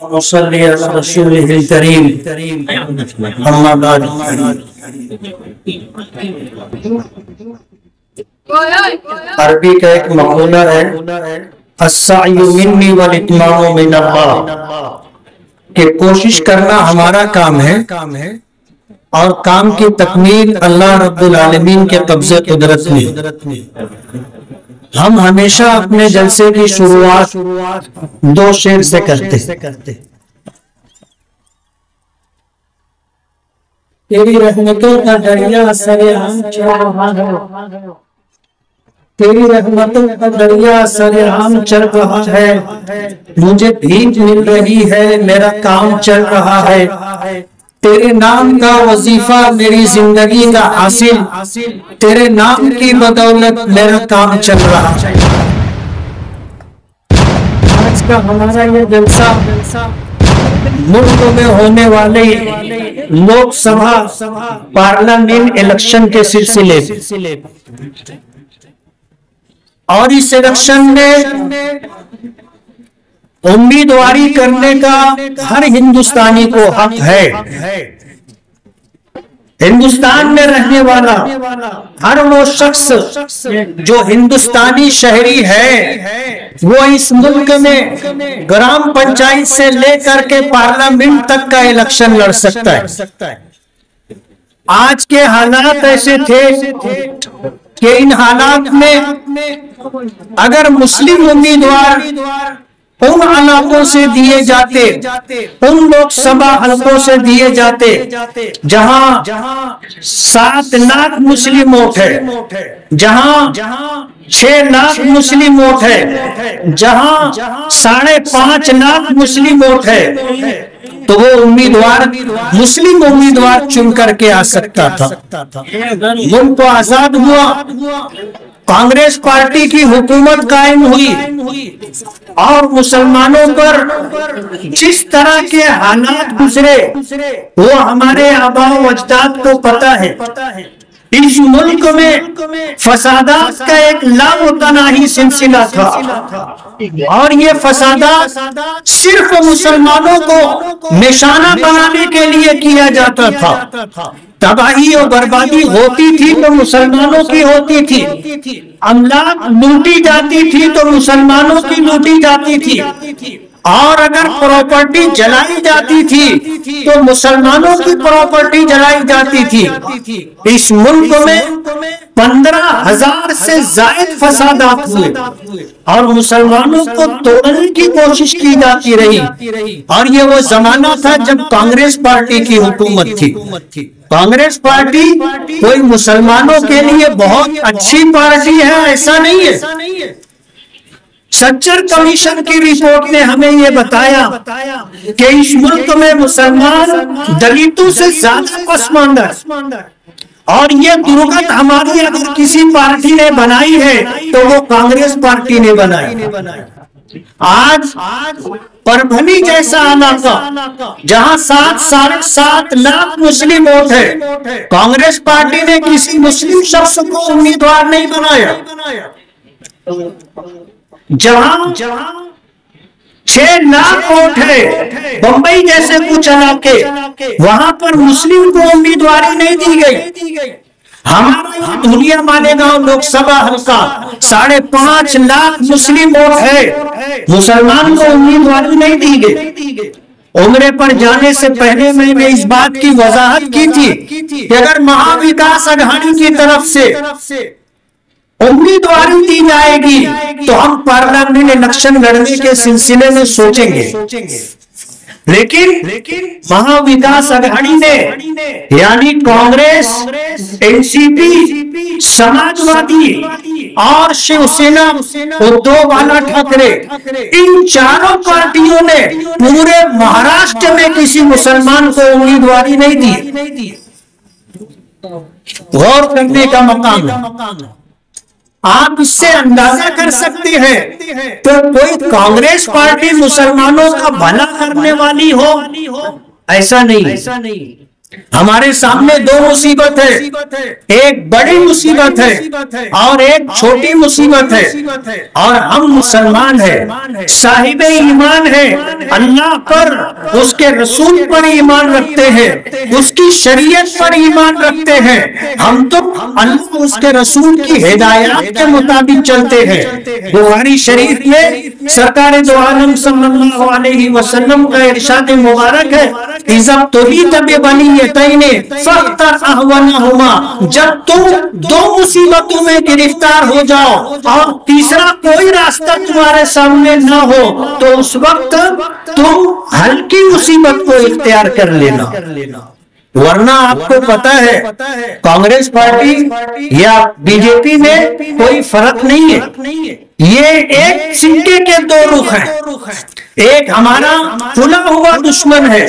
وصلی علی رسولہ الکریم اما بعد۔ عربی کا ایک مقولہ ہے السعی منی والاتمام من اللہ، کہ کوشش کرنا ہمارا کام ہے اور کام کی تکمیل اللہ رب العالمین کے قبضے قدرت میں۔ ہم ہمیشہ اپنے جلسے کی شروعات دو شعر سے کرتے ہیں۔ تیری رحمتوں کا دریا سرعام چل رہا ہے، تیری رحمتوں کا دریا سرعام چل رہا ہے، مجھے بھیک مل رہی ہے، میرا کام چل رہا ہے، تیرے نام کا وظیفہ میری زندگی کا حاصل، تیرے نام کی بدولت میرا کام چل رہا ہے۔ آج کا ہمارا یہ جلسہ ملک میں ہونے والے لوک سبھا پارلیمنٹ الیکشن کے سلسلے اور اس الیکشن میں امیدواری کرنے کا ہر ہندوستانی کو حق ہے۔ ہندوستان میں رہنے والا ہر وہ شخص جو ہندوستانی شہری ہے وہ اس ملک میں گرام پنچایت سے لے کر کے پارلیمنٹ تک کا الیکشن لڑ سکتا ہے۔ آج کے حالات ایسے تھے کہ ان حالات میں اگر مسلم امیدوار ان علاقوں سے دیے جاتے، ان لوک سبھا حلقوں سے دیے جاتے جہاں 7 لاکھ مسلم ووٹ ہے، جہاں 6 لاکھ مسلم ووٹ ہے، جہاں 5.5 لاکھ مسلم ووٹ ہے، تو وہ امیدوار مسلم امیدوار چن کر کے آ سکتا تھا۔ ملک کو آزاد ہوا، کانگریس پارٹی کی حکومت قائم ہوئی اور مسلمانوں پر جس طرح کے حالات گزرے وہ ہمارے آباء و اجداد کو پتہ ہے۔ اس ملک میں فسادات کا ایک لامتناہی سلسلہ تھا اور یہ فسادات صرف مسلمانوں کو نشانہ بنانے کے لیے کیا جاتا تھا۔ تباہی اور بربادی ہوتی تھی تو مسلمانوں کی ہوتی تھی، املاک لوٹی جاتی تھی تو مسلمانوں کی لوٹی جاتی تھی، اور اگر پراپرٹی جلائی جاتی تھی تو مسلمانوں کی پراپرٹی جلائی جاتی تھی۔ اس ملک میں 15,000 سے زائد فسادات ہوئے اور مسلمانوں کو توڑنے کی کوشش کی جاتی رہی، اور یہ وہ زمانہ تھا جب کانگریس پارٹی کی حکومت تھی۔ کانگریس پارٹی کوئی مسلمانوں کے لیے بہت اچھی پارٹی ہے ایسا نہیں ہے۔ سچر کمیشن کی رپورٹ نے ہمیں یہ بتایا کہ اس ملک میں مسلمان دلتوں سے زیادہ پسماندہ ہے، اور یہ درگت ہماری اگر کسی پارٹی نے بنائی ہے تو وہ کانگریس پارٹی نے بنائی۔ آج پربھنی جیسا علاقہ جہاں 7.5 لاکھ مسلم ووٹ ہے، کانگریس پارٹی نے کسی مسلم شخص کو امیدوار نہیں بنایا۔ جہاں 6 لاکھ ووٹ ہے بمبئی جیسے کچھ علاقے، وہاں پر مسلم کو امیدواری نہیں دی گئی۔ ہمارا یہ دھولیا مالیگاؤں لوک سبھا حلقہ 5.5 لاکھ مسلم ووٹ ہے، مسلمان کو امیدواری نہیں دی گئی۔ عمرے پر جانے سے پہلے میں نے اس بات کی وضاحت کی تھی کہ اگر مہا وکاس اگھانی کی طرف سے امیدواری دی جائے گی تو ہم پارلیمنٹ الیکشن لڑنے کے سلسلے میں سوچیں گے، لیکن مہا وکاس اگھانی نے یعنی کانگریس، NCP، سماجوادی اور شیو سینا، ادھو بالا ٹھاکرے، ان چاروں پارٹیوں نے پورے مہاراشٹر میں کسی مسلمان کو امیدواری نہیں دی۔ غور کرنے کا مقام ہے۔ آپ اس سے اندازہ کر سکتے ہیں کہ کوئی کانگریس پارٹی مسلمانوں کا بھلا کرنے والی ہو، ایسا نہیں۔ ہمارے سامنے دو مصیبت ہے، ایک بڑی مصیبت ہے اور ایک چھوٹی مصیبت ہے، اور ہم مسلمان ہیں، صاحب ایمان ہیں، اللہ پر، اس کے رسول پر ایمان رکھتے ہیں، اس کی شریعت پر ایمان رکھتے ہیں، ہم تو اللہ اس کے رسول کی ہدایات کے مطابق چلتے ہیں۔ بخاری شریف میں سرکار دو عالم صلی اللہ علیہ وسلم کا ارشاد مبارک ہے، اِذَا ابْتُلِيتَ بِبَلِيَّتَيْنِ فَاخْتَرْ أَهْوَنَهُمَا، جب تم دو مصیبتوں میں گرفتار ہو جاؤ اور تیسرا کوئی راستہ تمہارے سامنے نہ ہو تو اس وقت تم ہلکی مصیبت کو اختیار کر لینا، ورنہ آپ کو پتا ہے کانگریس پارٹی یا بی جے پی میں کوئی فرق نہیں ہے، یہ ایک سکے کے دو رخ ہیں، ایک ہمارا کھلا ہوا دشمن ہے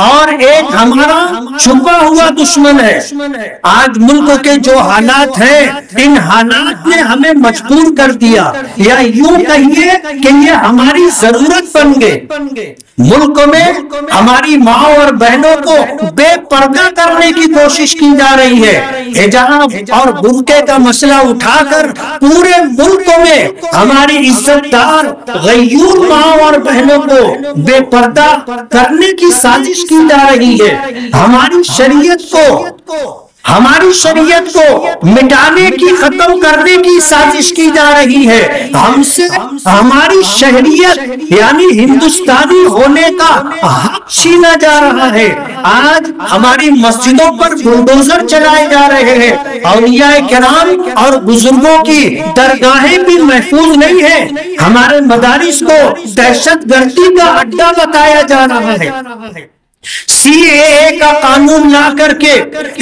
اور ایک ہمارا چھپا ہوا دشمن ہے۔ آج ملک کے جو حالات ہیں، ان حالات نے ہمیں مجبور کر دیا، یا یوں کہیے کہ یہ ہماری ضرورت بن گئے۔ ملک میں ہماری ماں اور بہنوں کو بے پردہ کرنے کی کوشش کی جا رہی ہے، حجاب اور برقعے کا مسئلہ اٹھا کر پورے ملک میں ہماری عزت دار غیور ماں اور بہنوں کو بے پردہ کرنے کی سازش کی جا رہی ہے، ہماری شریعت کو مٹانے کی، ختم کرنے کی سازش کی جا رہی ہے، ہم سے ہماری شہریت یعنی ہندوستانی ہونے کا حق چھینا جا رہا ہے۔ آج ہماری مسجدوں پر بلڈوزر چلائے جا رہے ہیں، اولیاء کرام اور بزرگوں کی درگاہیں بھی محفوظ نہیں ہیں، ہمارے مدارس کو دہشت گردی کا اڈا بتایا جا رہا ہے۔ سی اے اے کا قانون لا کر کے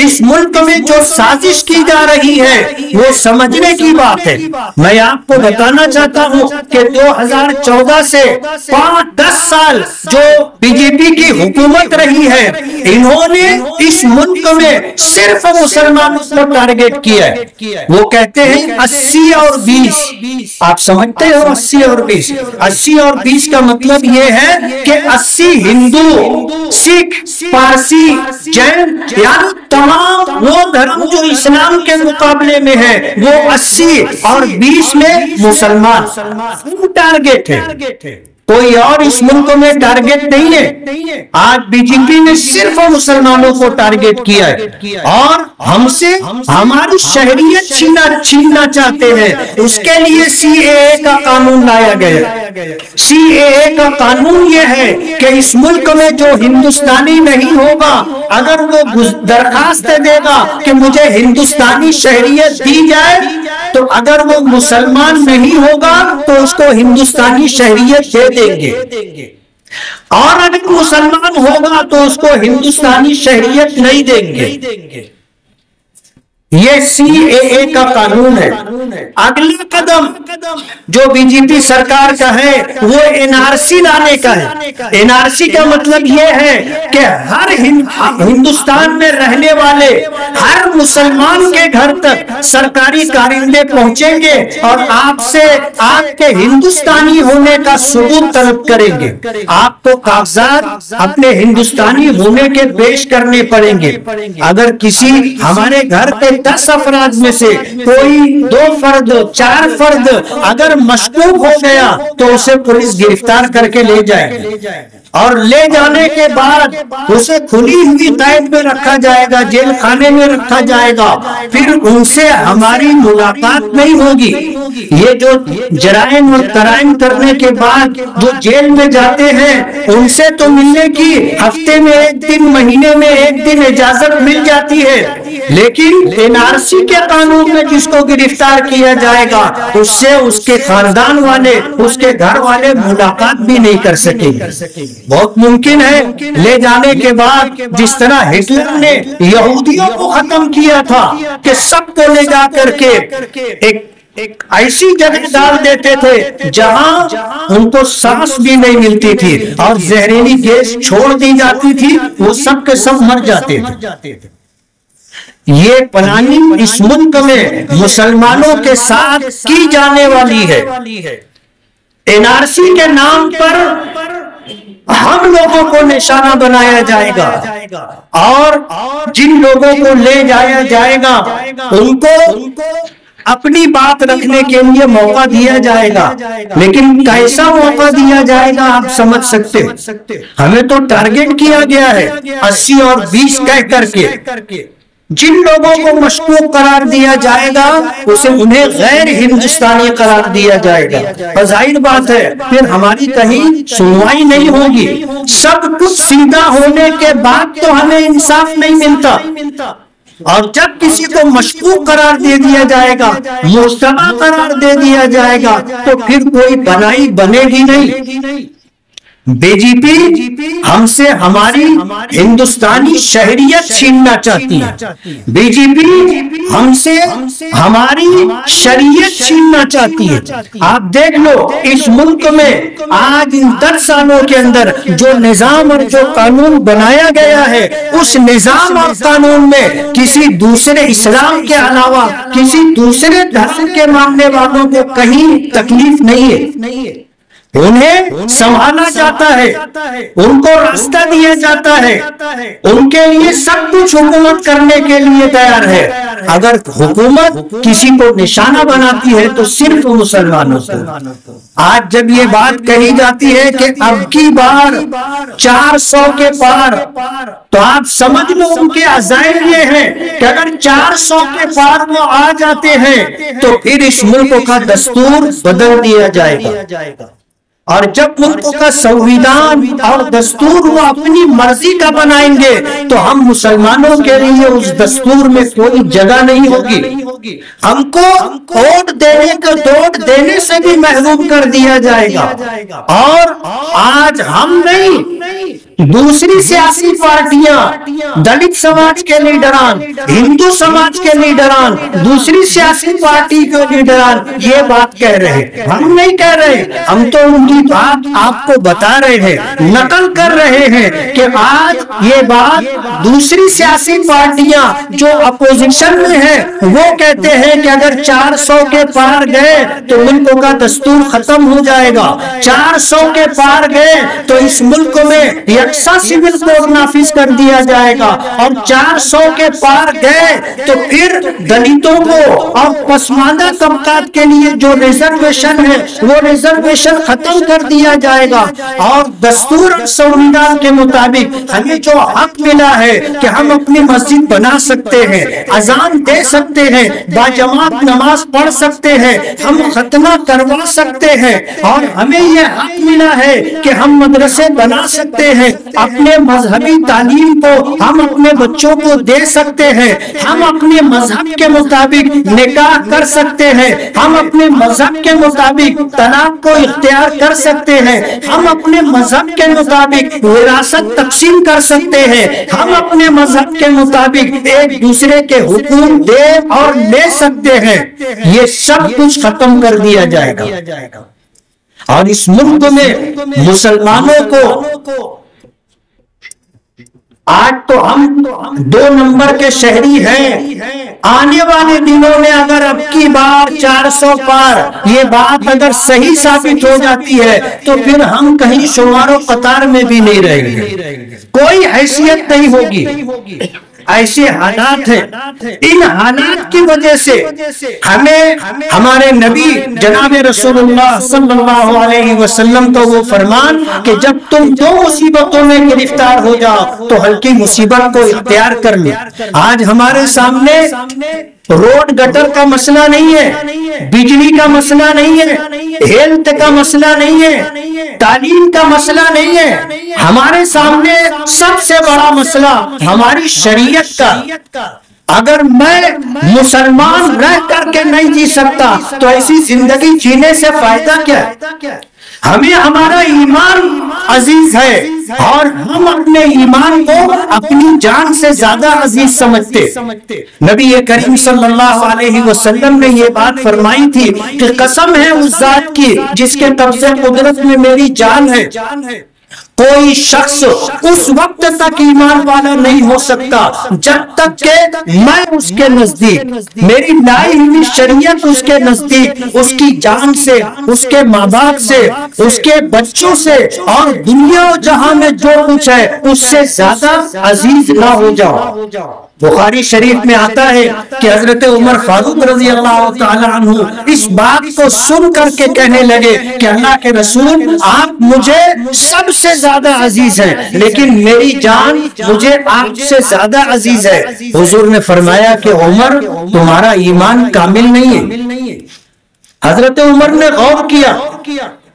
اس ملک میں جو سازش کی جا رہی ہے وہ سمجھنے کی بات ہے۔ میں آپ کو بتانا چاہتا ہوں کہ 2014 سے 10 سال جو بی جے پی کی حکومت رہی ہے، انہوں نے اس ملک میں صرف مسلمانوں کو ٹارگٹ کیا ہے۔ وہ کہتے ہیں 80 اور 20، آپ سمجھتے ہو 80 اور 20؟ 80 اور 20 کا مطلب یہ ہے کہ 80 ہندو، سکھ، پارسی، جین، یعنی تمام وہ دھرم جو اسلام کے مقابلے میں ہے وہ 80 اور 20 میں مسلمان ٹارگٹ ہے، کوئی اور اس ملک میں ٹارگٹ نہیں ہے۔ آج بی جے پی نے صرف مسلمانوں کو ٹارگٹ کیا ہے اور ہم سے ہماری شہریت چھیننا چاہتے ہیں، اس کے لیے سی اے اے کا قانون لایا گیا۔ سی اے اے کا قانون یہ ہے کہ اس ملک میں جو ہندوستانی نہیں ہوگا، اگر وہ درخواست دے گا کہ مجھے ہندوستانی شہریت دی جائے، تو اگر وہ مسلمان نہیں ہوگا تو اس کو ہندوستانی شہریت دے دیں گے، اور اگر مسلمان ہوگا تو اس کو ہندوستانی شہریت نہیں دیں گے۔ یہ سی اے اے کا قانون ہے۔ اگلا قدم جو بی جے پی سرکار کا ہے وہ این آر سی لانے کا ہے۔ این آر سی کا مطلب یہ ہے کہ ہر ہندوستان میں رہنے والے ہر مسلمان کے گھر تک سرکاری کارندے پہنچیں گے اور آپ سے آپ کے ہندوستانی ہونے کا ثبوت طلب کریں گے۔ آپ کو کاغذات اپنے ہندوستانی ہونے کے پیش کرنے پڑیں گے۔ اگر کسی ہمارے گھر پہ 10 افراد میں سے کوئی 2 فرد 4 فرد اگر مشکوک ہو گیا تو اسے پولیس گرفتار کر کے لے جائے گا، اور لے جانے کے بعد اسے کھلی ہوئی قید میں رکھا جائے گا، جیل خانے میں رکھا جائے گا، پھر ان سے ہماری ملاقات نہیں ہوگی۔ یہ جو جرائم اور کرائم کرنے کے بعد جو جیل میں جاتے ہیں ان سے تو ملنے کی ہفتے میں 1 دن، مہینے میں 1 دن اجازت مل جاتی ہے، لیکن این آر سی کے قانون میں جس کو گرفتار کیا جائے گا اس سے اس کے خاندان والے، اس کے گھر والے ملاقات بھی نہیں کر سکیں گے۔ بہت ممکن ہے لے جانے کے بعد جس طرح ہٹلر نے یہودیوں کو ختم کیا تھا کہ سب کو لے جا کر کے ایک ایسی جگہ ڈال دیتے تھے جہاں ان کو سانس بھی نہیں ملتی تھی اور زہریلی گیس چھوڑ دی جاتی تھی، وہ سب کے سب مر جاتے تھے۔ یہ پلاننگ اس ملک میں مسلمانوں کے ساتھ کی جانے والی ہے۔ این آر سی کے نام پر ہم لوگوں کو نشانہ بنایا جائے گا اور جن لوگوں کو لے جایا جائے گا ان کو اپنی بات رکھنے کے لیے موقع دیا جائے گا، لیکن کیسا موقع دیا جائے گا آپ سمجھ سکتے ہیں؟ ہمیں تو ٹارگٹ کیا گیا ہے 80 اور 20 کہہ کر کے جن لوگوں کو مشکوک قرار دیا جائے گا انہیں غیر ہندوستانی قرار دیا جائے گا۔ ظاہر بات ہے پھر ہماری کہیں سنوائی نہیں ہوگی، سب کچھ سیدھا ہونے کے بعد تو ہمیں انصاف نہیں ملتا، اور جب کسی کو مشکوک قرار دے دیا جائے گا، مشتبہ قرار دے دیا جائے گا، تو پھر کوئی بنائی بنے گی نہیں۔ بی جے پی ہم سے ہماری ہندوستانی شہریت چھیننا چاہتی ہے، بی جے پی ہم سے ہماری شریعت چھیننا چاہتی ہے۔ آپ دیکھ لو اس ملک میں آج ان 10 سالوں کے اندر جو نظام اور جو قانون بنایا گیا ہے، اس نظام اور قانون میں کسی دوسرے اسلام کے علاوہ کسی دوسرے دھرم کے ماننے والوں کو کہیں تکلیف نہیں ہے، انہیں سنبھالا جاتا ہے، ان کو راستہ دیا جاتا ہے، ان کے لیے سب کچھ حکومت کرنے کے لیے تیار ہے۔ اگر حکومت کسی کو نشانہ بناتی ہے تو صرف مسلمانوں کو۔ آج جب یہ بات کہی جاتی ہے کہ اب کی بار 400 کے پار، تو آپ سمجھ لو ان کے عزائم یہ ہیں کہ اگر 400 کے پار وہ آ جاتے ہیں تو پھر اس ملک کا دستور بدل دیا جائے گا، اور جب ملک کا سنویدھان اور دستور وہ اپنی مرضی کا بنائیں گے تو ہم مسلمانوں کے لیے اس دستور میں کوئی جگہ نہیں ہوگی، ہم کو ووٹ دینے سے بھی محروم کر دیا جائے گا۔ اور آج ہم نہیں، دوسری سیاسی پارٹیاں، دلت سماج کے لیڈران، ہندو سماج کے لیڈران، دوسری سیاسی پارٹی کے لیڈران یہ بات کہہ رہے ہیں، ہم نہیں کہہ رہے، ہم تو ان کی بات آپ کو بتا رہے ہیں، نقل کر رہے ہیں کہ آج یہ بات دوسری سیاسی پارٹیاں جو اپوزیشن میں ہیں وہ کہتے ہیں کہ اگر 400 کے پار گئے تو ملک کا دستور ختم ہو جائے گا، 400 کے پار گئے تو اس ملک میں یکساں سول کوڈ نافذ کر دیا جائے گا، اور 400 کے پار گئے تو پھر دلتوں کو اور پسماندہ طبقات کے لیے جو ریزرویشن ہے وہ ریزرویشن ختم کر دیا جائے گا، اور دستور اور سنویدھان کے مطابق ہمیں جو حق ملا ہے کہ ہم اپنی مسجد بنا سکتے ہیں، اذان دے سکتے ہیں، باجماعت نماز پڑھ سکتے ہیں، ہم ختنہ کروا سکتے ہیں، اور ہمیں یہ حق ملا ہے کہ ہم مدرسے بنا سکتے ہیں، اپنے مذہبی تعلیم کو ہم اپنے بچوں کو دے سکتے ہیں، ہم اپنے مذہب کے مطابق نکاح کر سکتے ہیں، ہم اپنے مذہب کے مطابق طلاق کو اختیار کر سکتے ہیں، ہم اپنے مذہب کے مطابق وراثت تقسیم کر سکتے ہیں، ہم اپنے مذہب کے مطابق ایک دوسرے کے حقوق دے اور لے سکتے ہیں، یہ سب کچھ ختم کر دیا جائے گا۔ اور اس ملک میں مسلمانوں کو آج تو ہم 2 نمبر کے شہری ہیں، آنے والے دنوں میں اگر اب کی بار 400 پار یہ بات اگر صحیح ثابت ہو جاتی ہے تو پھر ہم کہیں شمار و قطار میں بھی نہیں رہیں گے، کوئی حیثیت نہیں ہوگی۔ ایسے حالات ہیں، ان حالات کی وجہ سے ہمیں ہمارے نبی جناب رسول اللہ صلی اللہ علیہ وسلم کا وہ فرمان کہ جب تم 2 مصیبتوں میں گرفتار ہو جاؤ تو ہلکی مصیبت کو اختیار کر لو۔ آج ہمارے سامنے روڈ گٹر کا مسئلہ نہیں ہے، بجلی کا مسئلہ نہیں ہے، ہیلتھ کا مسئلہ نہیں ہے، تعلیم کا مسئلہ نہیں ہے، ہمارے سامنے سب سے بڑا مسئلہ ہماری شریعت کا۔ اگر میں مسلمان رہ کر کے نہیں جی سکتا تو ایسی زندگی جینے سے فائدہ کیا ہے؟ ہمیں ہمارا ایمان عزیز ہے اور ہم اپنے ایمان کو اپنی جان سے زیادہ عزیز سمجھتے۔ نبی کریم صلی اللہ علیہ وسلم نے یہ بات فرمائی تھی کہ قسم ہے اس ذات کی جس کے قبضے قدرت میں میری جان ہے، کوئی شخص اس وقت تک ایمان والا نہیں ہو سکتا جب تک کہ میں اس کے نزدیک، میری لائی ہوئی شریعت اس کے نزدیک اس کی جان سے، اس کے ماں باپ سے، اس کے بچوں سے اور دنیا و جہاں میں جو کچھ ہے اس سے زیادہ عزیز نہ ہو جاؤ۔ بخاری شریف میں آتا ہے کہ حضرت عمر فاروق رضی اللہ تعالیٰ عنہ اس بات کو سن کر کے کہنے لگے کہ اللہ کے رسول، آپ مجھے سب سے زیادہ عزیز ہیں لیکن میری جان مجھے آپ سے زیادہ عزیز ہے۔ حضور نے فرمایا کہ عمر، تمہارا ایمان کامل نہیں ہے۔ حضرت عمر نے غور کیا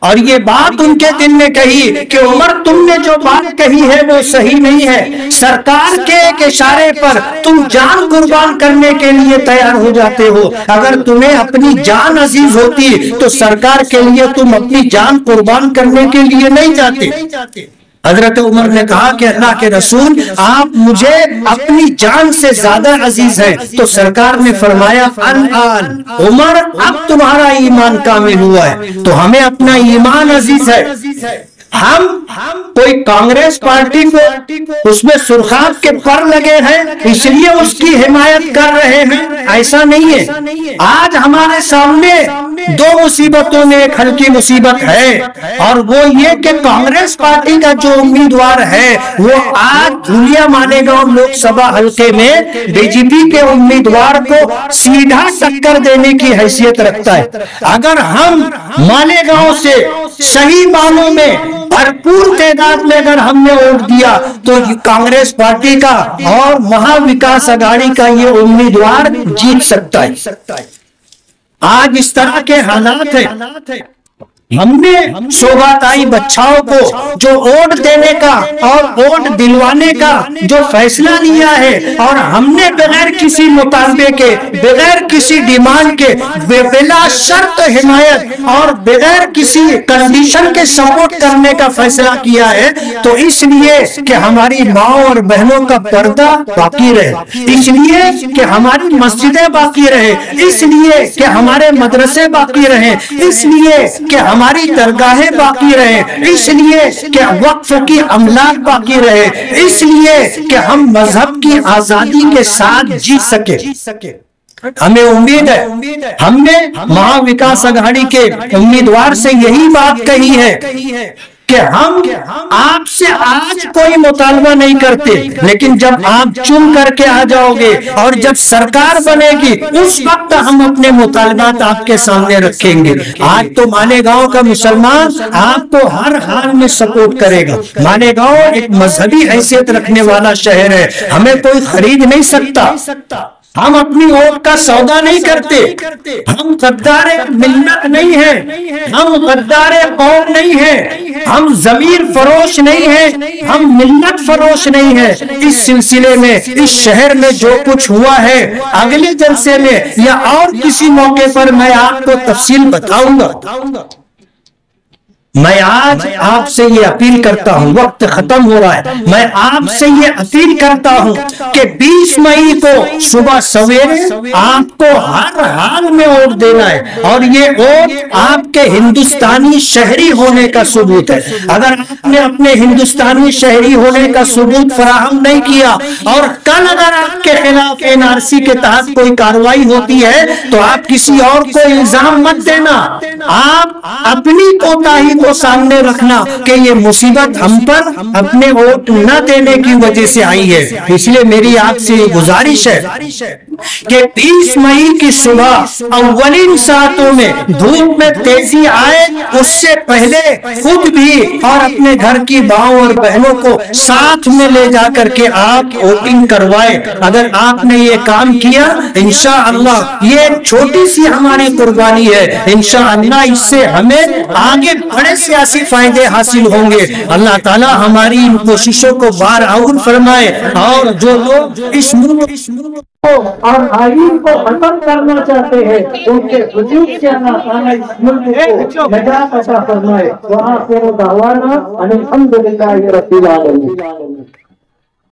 اور یہ بات ان کے دل میں کہی کہ عمر، تم نے جو بات کہی ہے وہ صحیح نہیں ہے۔ سرکار کے ایک اشارے پر تم جان قربان کرنے کے لیے تیار ہو جاتے ہو، اگر تمہیں اپنی جان عزیز ہوتی تو سرکار کے لیے تم اپنی جان قربان کرنے کے لیے نہیں جاتے۔ حضرت عمر نے کہا کہ اللہ کے رسول، آپ مجھے اپنی جان سے زیادہ عزیز ہیں۔ تو سرکار نے فرمایا، الآن عمر، اب تمہارا ایمان کامل ہوا ہے، تو ہمیں اپنا ایمان عزیز ہے۔ ہم کوئی کانگریس پارٹی کو اس میں سرخاب کے پر لگے ہیں اس لیے اس کی حمایت کر رہے ہیں، ایسا نہیں ہے۔ آج ہمارے سامنے دو مصیبتوں میں ایک ہلکی مصیبت ہے، اور وہ یہ کہ کانگریس پارٹی کا جو امیدوار ہے وہ آج دھولیا مالیگاؤں لوک سبھا حلقے میں بی جے پی کے امیدوار کو سیدھا ٹکر دینے کی حیثیت رکھتا ہے۔ اگر ہم مالیگاؤں سے صحیح معنوں میں بھرپور تعداد میں اگر ہم نے ووٹ دیا تو کانگریس پارٹی کا اور مہا وکاس اگاڑی کا یہ امیدوار جیت سکتا ہے۔ آج اس طرح کے حالات ہیں۔ ہم نے صوبائی بچھاؤں کو جو ووٹ دینے کا اور ووٹ دلوانے کا جو فیصلہ لیا ہے، اور ہم نے بغیر کسی مطالبے کے، بغیر کسی ڈیمانڈ کے، بلا شرط حمایت اور بغیر کسی کنڈیشن کے سپورٹ کرنے کا فیصلہ کیا ہے، تو اس لیے کہ ہماری ماں اور بہنوں کا پردہ باقی رہے، اس لیے کہ ہماری مسجدیں باقی رہے، اس لیے کہ ہمارے مدرسے باقی رہیں، اس لیے کہ ہماری درگاہیں باقی رہے، اس لیے کہ وقف کی املاک باقی رہے، اس لیے کہ ہم مذہب کی آزادی کے ساتھ جی سکے۔ ہمیں امید ہے، ہم نے مہا وکاس اگاڑی کے امیدوار سے یہی بات کہی ہے کہ ہم آپ سے آج کوئی مطالبہ نہیں کرتے، لیکن جب آپ چن کر کے آ جاؤ گے اور جب سرکار بنے گی اس وقت ہم اپنے مطالبات آپ کے سامنے رکھیں گے۔ آج تو مالیگاؤں کا مسلمان آپ کو ہر حال میں سپورٹ کرے گا۔ مالیگاؤں ایک مذہبی حیثیت رکھنے والا شہر ہے، ہمیں کوئی خرید نہیں سکتا۔ ہم اپنی ووٹ کا سودا نہیں کرتے، ہم غدار ملت نہیں ہیں، ہم غدار قوم نہیں ہیں، ہم ضمیر فروش نہیں ہیں، ہم ملت فروش نہیں ہیں۔ اس سلسلے میں اس شہر میں جو کچھ ہوا ہے اگلے جلسے میں یا اور کسی موقع پر میں آپ کو تفصیل بتاؤں گا۔ میں آج آپ سے یہ اپیل کرتا ہوں، وقت ختم ہو رہا ہے، میں آپ سے یہ اپیل کرتا ہوں کہ 20 مئی کو صبح سویرے آپ کو ہر حال میں ووٹ دینا ہے، اور یہ ووٹ آپ کے ہندوستانی شہری ہونے کا ثبوت ہے۔ اگر آپ نے اپنے ہندوستانی شہری ہونے کا ثبوت فراہم نہیں کیا اور کل اگر آپ کے خلاف NRC کے تحت کوئی کارروائی ہوتی ہے تو آپ کسی اور کو الزام مت دینا، آپ اپنی کوتاہی کو سامنے رکھنا کہ یہ مصیبت ہم پر اپنے ووٹ نہ دینے کی وجہ سے آئی ہے۔ اس لیے میری آپ سے گزارش ہے کہ 20 مئی کی صبح اولین ساعتوں میں دھوپ میں تیزی آئے، اس سے پہلے خود بھی اور اپنے گھر کی ماؤں اور بہنوں کو ساتھ میں لے جا کر کے آپ ووٹنگ کروائے۔ اگر آپ نے یہ کام کیا انشاءاللہ یہ ایک چھوٹی سی ہماری قربانی ہے، انشاءاللہ اس سے ہمیں آگے بڑے سیاسی فائدے حاصل ہوں گے۔ اللہ تعالی ہماری ان کوششوں کو بارآور فرمائے، اور جو لوگ اس ملک اور آئین کو ختم کرنا چاہتے ہیں ان کے وجود سے اللہ تعالی اس ملک کو نجات عطا فرمائے۔ وآخر دعوانا ان الحمد للہ رب العالمین۔